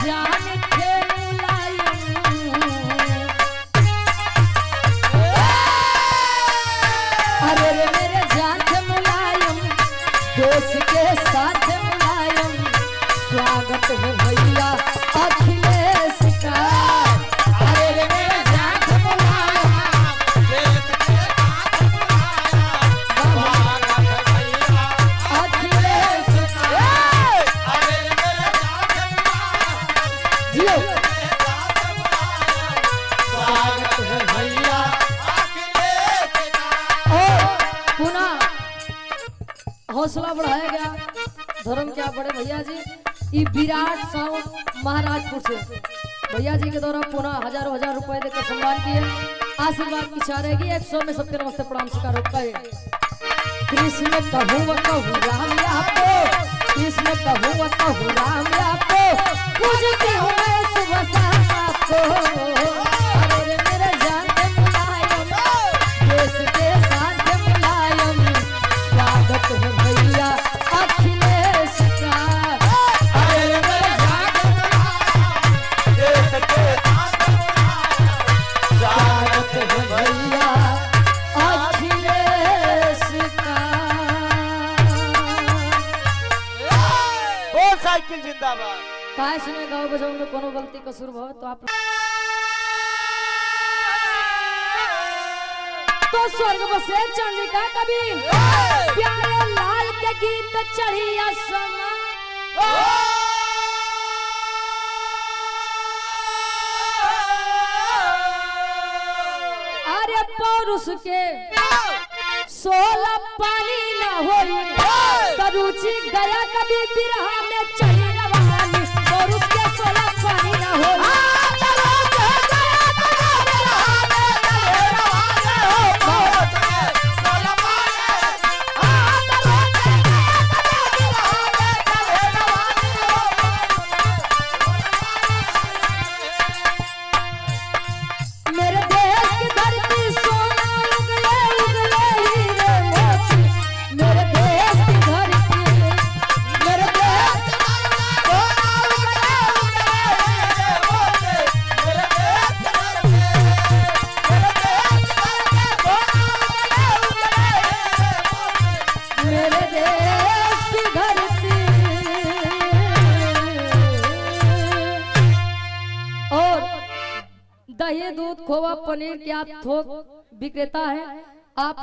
जान के मुलायम, अरे रे मेरे जान के मुलायम, देश के साथ मुलायम, स्वागत है भैया अखिलेश का। अरे रे मेरे जान के मुलायम, देश के साथ मुलायम, स्वागत है भैया अखिलेश का। अरे रे मेरे जान के मुलायम, जियो स्वागत है भैया अखिलेश का। और पुनः हौसला बढ़ाया गया धर्म क्या बड़े भैया जी। ये विराट साउंड महाराजपुर से भैया जी के द्वारा पुनः हजारों हजार रुपए देकर सम्मान किए। आशीर्वाद की इच्छा रहेगी। 100 में सबके नमस्ते प्रणाम स्वीकार होता है। कृष्ण कहूँ राम आपको, कृष्ण कहूँ राम आपको, पूजती हूँ मैं सुबह शाम आपको। अरे रे मेरे जान के मुलायम, देश के साथ मुलायम, स्वागत है भैया अखिलेश का। अरे रे मेरे जान के मुलायम, देश के साथ मुलायम, स्वागत है भैया अखिलेश का। बोल साइकिल जिंदाबाद। काहे सुने गाँव बजाओ में कोनो गलती कसूर हो तो आप तो स्वर्ग बसे चंद्रिका कभी प्यारे लाल के गीत चढ़िया समा। अरे पौरुष के 16 पानी न होई, तरुचि गया कभी बिरहा में चली रवानी। पौरुष के 16 पानी न होई, मेरे देश की धरती सोना उगले उगले हीरे मोती। मेरे देश की धरती, मेरे देश की धरती सोना उगले उगले हीरे मोती। मेरे देश की धरती, मेरे देश की धरती सोना उगले उगले हीरे मोती। मेरे देश की धरती। और दही दूध खोवा पनीर के आप थोक विक्रेता है आप।